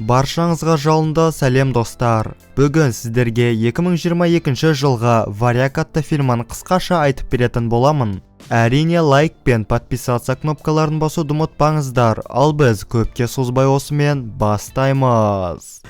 Баршаңызға жалынды сәлем достар. Бүгін сіздерге 2022 жылға «Варяг» атты фильмін қысқаша айтып беретін боламын. Әрине лайк пен подписаться кнопкаларын басуды ұмытпаңыздар. Ал біз көпке созбай осымен бастаймыз.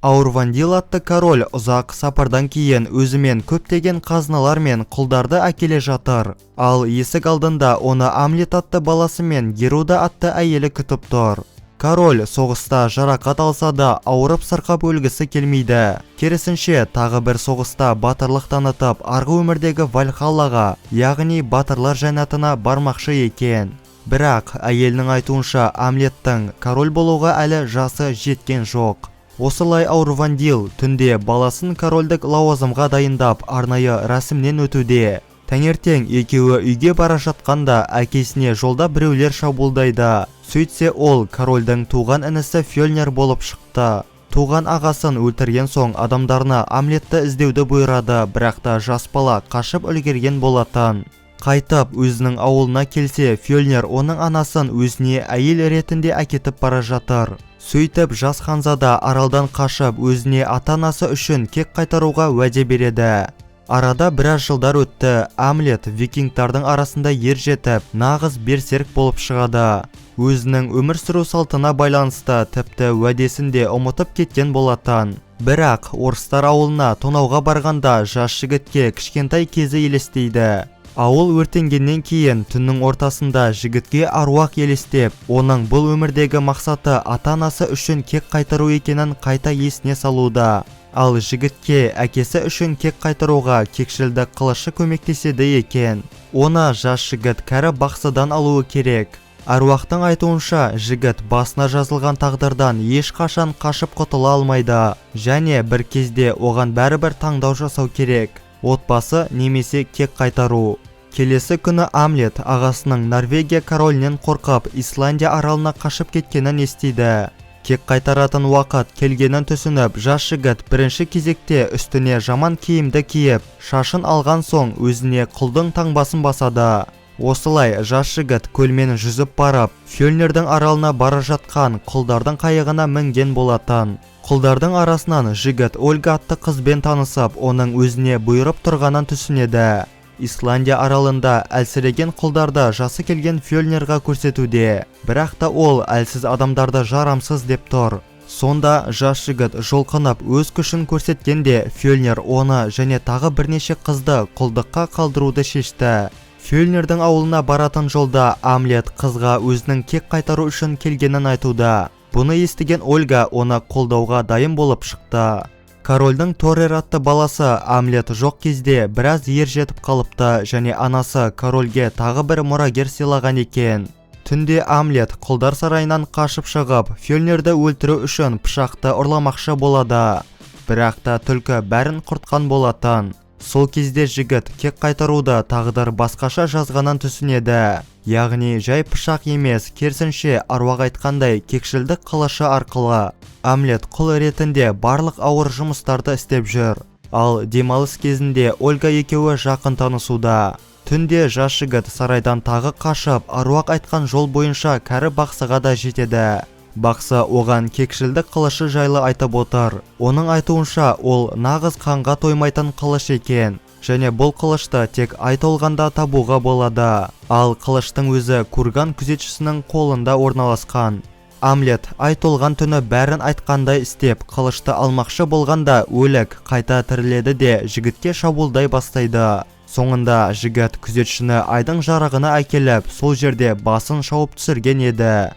Аурвандил атты король ұзақ сапардан кейін өзімен көптеген қазыналар мен құлдарды әкеле жатыр. Ал есік алдында оны Амлет атты баласы мен Геруда атты әйелі күтіп тұр. Король соғыста жарақат алса да ауырып сырқап өлгісі келмейді. Керісінше тағы бір соғыста батырлық танытып арғы өмірдегі Вальхаллаға, яғни батырлар жәннатына бармақшы екен. Бірақ әйелінің айтуынша Амлеттің король болуға әлі жасы жеткен жоқ. Осылай Аурвандил түнде баласын корольдік лауазымға дайындап арнайы рәсімнен өтуде. Таңертең екеуі үйге бара жатқанда әкесіне жолда біреулер шабуылдайды. Сөйтсе ол корольдің туған інісі Фьёльнир болып шықты. Туған ағасын өлтірген соң адамдарына Амлетті іздеуді бұйырады, бірақ та жас бала қашып үлгерген болатын. Қайтып өзінің ауылына келсе, Фьёльнир оның анасын өзіне әйел ретінде әкетіп бара жатыр. Сөйтіп жас ханзада аралдан қашып өзіне ата-анасы үшін кек қайтаруға уәде береді. Арада біраз жылдар өтті. Амлет викингтардың арасында ер жетіп, нағыз берсерк болып шығады. Өзінің өмір сүру салтына байланысты тіпті уәдесін де ұмытып кеткен болатын. Бірақ орыстар ауылына тонауға барғанда жас жігітке кішкентай кезі елестейді. Ауыл өртенгеннен кейін түннің ортасында жігітке аруақ елестеп, оның бұл өмірдегі мақсаты ата-анасы үшін кек қайтару екенін қайта есіне салуда. Ал жігітке әкесі үшін кек қайтаруға кекшілді қылышы көмектеседі екен. Оны жас жігіт кәрі бақсыдан алуы керек. Аруақтың айтуынша жігіт басына жазылған тағдырдан ешқашан қашып құтыла алмайды. Және бір кезде оған бәрібір таңдау жасау керек. Отбасы немесе кек қайтару. Келесі күні Амлет ағасының Норвегия королінен қорқып Исландия аралына қашып кеткенін естиді. Кек қайтаратын уақыт келгенін түсініп, жас жігіт бірінші кезекте үстіне жаман киімді киіп, шашын алған соң өзіне құлдың таңбасын басады. Осылай жас жігіт көлмен жүзіп барып, Фьёльнирдің аралына бара жатқан құлдардың қайығына мінген болатын. Құлдардың арасынан жігіт Ольга атты қызбен танысып, оның өзіне бұйырып тұрғанын түсінеді. Исландия аралында әлсіреген құлдарды жасы келген Фьёльнирға көрсетуде. Бірақ та ол әлсіз адамдарды жарамсыз деп тұр. Сонда жас жігіт жолқынып өз күшін көрсеткенде Фьёльнир оны және тағы бірнеше қызды құлдыққа қалдыруды шешті. Фьёльнирдің ауылына баратын жолда Амлет қызға өзінің кек қайтару үшін келгенін айтуда. Бұны естіген Ольга оны қолдауға дайын болып шықты. Корольдің Торер атты баласы Амлет жоқ кезде біраз ер жетіп қалыпты және анасы корольге тағы бір мұрагер сыйлаған екен. Түнде Амлет құлдар сарайынан қашып шығып, Фьёльнирді өлтіру үшін пышақты ұрламақшы болады. Бірақ та түлкі бәрін құртқан болатын. Сол кезде жігіт кек қайтаруды тағдыр басқаша жазғанын түсінеді. Яғни жай пышақ емес, керісінше аруақ айтқандай кекшілдік қылышы арқылы. Амлет құл ретінде барлық ауыр жұмыстарды істеп жүр. Ал демалыс кезінде Ольга екеуі жақын танысуда. Түнде жас жігіт сарайдан тағы қашып, аруақ айтқан жол бойынша кәрі бақсыға да жетеді. Бақсы оған кекшілдік қылышы жайлы айтып отыр. Оның айтуынша ол нағыз қанға тоймайтын қылыш екен. Және бұл қылышты тек ай толғанда табуға болады. Ал қылыштың өзі курган күзетшісінің қолында орналасқан. Амлет ай толған түні бәрін айтқандай істеп, қылышты алмақшы болғанда өлік қайта тіріледі де жігітке шабуылдай бастайды. Соңында жігіт күзетшіні айдың жарығына әкеліп, сол жерде басын шауып түсірген еді.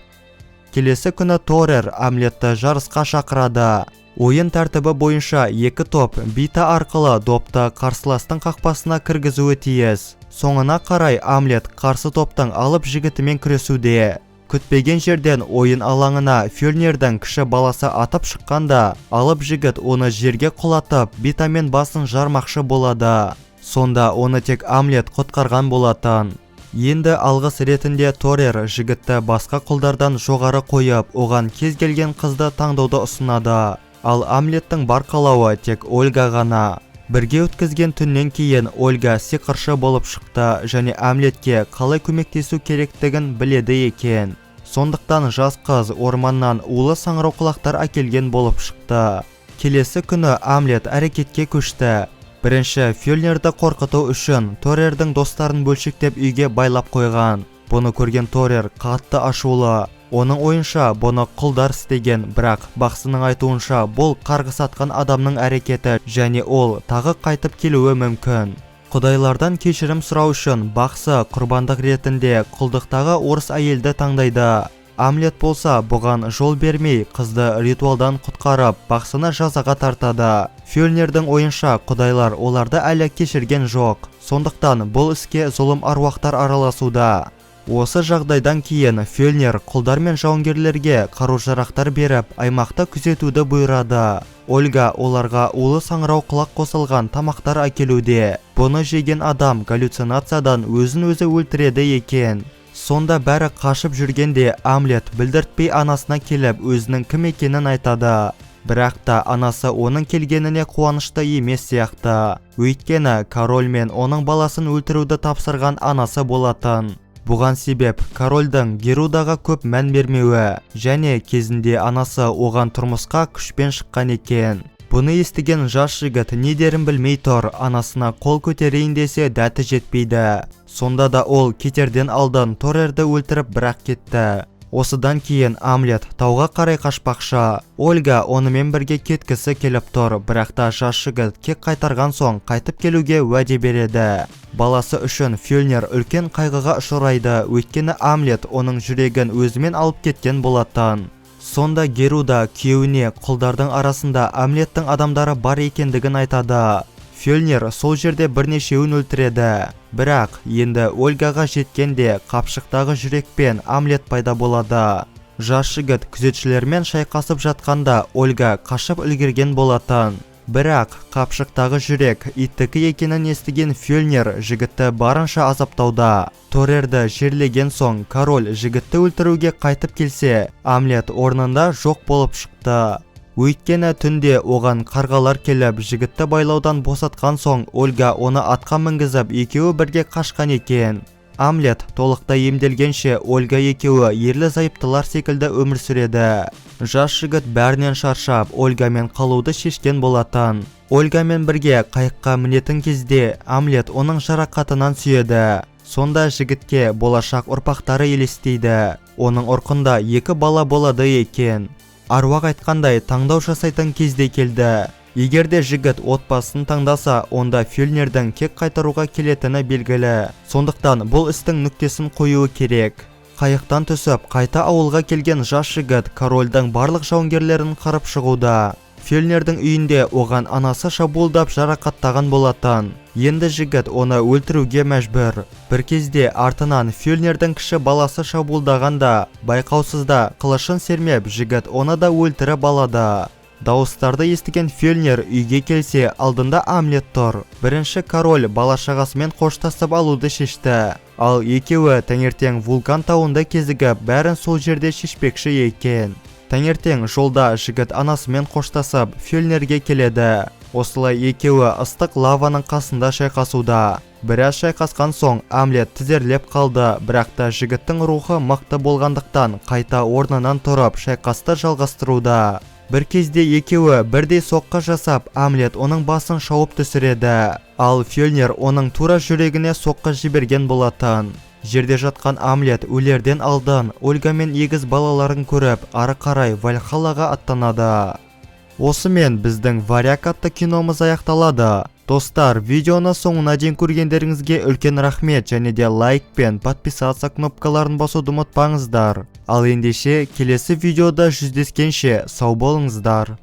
Келесі күні Торер Амлетті жарысқа шақырады. Ойын тәртібі бойынша екі топ бита арқылы допты қарсыластың қақпасына кіргізуі тиіс. Соңына қарай Амлет қарсы топтың алып жігітімен күресуде. Күтпеген жерден ойын алаңына Фьёльнирдің кіші баласы атып шыққанда, алып жігіт оны жерге құлатып, битамен басын жармақшы болады. Сонда оны тек Амлет құтқарған болатын. Енді алғыс ретінде Торер жігітті басқа құлдардан жоғары қойып, оған кез келген қызды таңдауды ұсынады. Ал Амлеттің бар қалауы тек Ольга ғана. Бірге өткізген түннен кейін Ольга сиқыршы болып шықты және Амлетке қалай көмектесу керектігін біледі екен. Сондықтан жас қыз орманнан улы саңырауқұлақтар әкелген болып шықты. Келесі күні Амлет әрекетке көшті. Бірінші Фьёльнирді қорқыту үшін Торердің достарын бөлшектеп үйге байлап қойған. Бұны көрген Торер қатты ашулы. Оның ойынша бұны құлдар істеген, бірақ бақсының айтуынша бұл қарғыс атқан адамның әрекеті және ол тағы қайтып келуі мүмкін. Құдайлардан кешірім сұрау үшін бақсы құрбандық ретінде құлдықтағы орыс әйелді таңдайды. Амлет болса бұған жол бермей қызды ритуалдан құтқарып бақсыны жазаға тартады. Фьёльнирдің ойынша құдайлар оларды әлі кешірген жоқ. Сондықтан бұл іске зұлым аруақтар араласуда. Осы жағдайдан кейін Фьёльнир құлдар мен жауынгерлерге қару-жарақтар беріп, аймақты күзетуді бұйырады. Ольга оларға улы саңырауқұлақ қосылған тамақтар әкелуде. Бұны жеген адам галлюцинациядан өзін-өзі өлтіреді екен. Сонда бәрі қашып жүргенде Амлет білдіртпей анасына келіп өзінің кім екенін айтады. Бірақ та анасы оның келгеніне қуанышты емес сияқты. Өйткені король мен оның баласын өлтіруді тапсырған анасы болатын. Бұған себеп корольдің Герудаға көп мән бермеуі және кезінде анасы оған тұрмысқа күшпен шыққан екен. Бұны естіген жас жігіт не дерін білмей тұр, анасына қол көтерейін десе дәті жетпейді. Сонда да ол кетерден алдын Торерді өлтіріп бірақ кетті. Осыдан кейін Амлет тауға қарай қашпақшы. Ольга онымен бірге кеткісі келіп тұр, бірақ та жас жігіт кек қайтарған соң қайтып келуге уәде береді. Баласы үшін Фьёльнир үлкен қайғыға ұшырайды, өйткені Амлет оның жүрегін өзімен алып кеткен болатын. Сонда Геруда күйеуіне құлдардың арасында Амлеттің адамдары бар екендігін айтады. Фьёльнир сол жерде бірнешеуін өлтіреді. Бірақ енді Ольгаға жеткенде қапшықтағы жүрекпен Амлет пайда болады. Жас жігіт күзетшілермен шайқасып жатқанда Ольга қашып үлгерген болатын. Бірақ қапшықтағы жүрек иттікі екенін естіген Фьёльнир жігітті барынша азаптауда. Торерді жерлеген соң король жігітті өлтіруге қайтып келсе, Амлет орнында жоқ болып шықты. Өйткені түнде оған қарғалар келіп жігітті байлаудан босатқан соң Ольга оны атқа мінгізіп екеуі бірге қашқан екен. Амлет толықтай емделгенше Ольга екеуі ерлі-зайыптылар секілді өмір сүреді. Жас жігіт бәрінен шаршап Ольгамен қалуды шешкен болатын. Ольгамен бірге қайыққа мінетін кезде Амлет оның жарақатынан сүйеді. Сонда жігітке болашақ ұрпақтары елестейді. Оның ұрқында 2 бала болады екен. Аруақ айтқандай таңдау жасайтын кезде келді. Егерде жігіт отбасын таңдаса, онда Фьёльнирдің кек қайтаруға келетіні белгілі. Сондықтан бұл істің нүктесін қоюы керек. Қайықтан түсіп, қайта ауылға келген жас жігіт корольдің барлық жауынгерлерін қырып шығуда. Фьёльнирдің үйінде оған анасы шабуылдап жарақаттаған болатын. Енді жігіт оны өлтіруге мәжбүр. Бір кезде артынан Фьёльнирдің кіші баласы шабуылдағанда, байқаусызда қылышын сермеп жігіт оны да өлтіріп алады. Дауыстарды естіген Фьёльнир үйге келсе, алдында Амлет тұр. Бірінші король бала-шағасымен қоштасып алуды шешті. Ал екеуі таңертең вулкан тауында кезігіп, бәрін сол жерде шешпекші екен. Таңертең жолда жігіт анасымен қоштасып Фьёльнирге келеді. Осылай екеуі ыстық лаваның қасында шайқасуда. Біраз шайқасқан соң Амлет тізерлеп қалды, бірақ та жігіттің рухы мықты болғандықтан қайта орнынан тұрып шайқасты жалғастыруда. Бір кезде екеуі бірдей соққы жасап, Амлет оның басын шауып түсіреді. Ал Фьёльнир оның тура жүрегіне соққы жіберген болатын. Жерде жатқан Амлет өлерден алдын Ольгамен егіз балаларын көріп, ары қарай Вальхаллаға аттанады. Осымен біздің Варяг атты киномыз аяқталады. Достар, видеоны соңына дейін көргендеріңізге үлкен рахмет, және де лайк пен подписаться кнопкаларын басуды ұмытпаңыздар. Ал ендеше келесі видеода жүздескенше сау болыңыздар.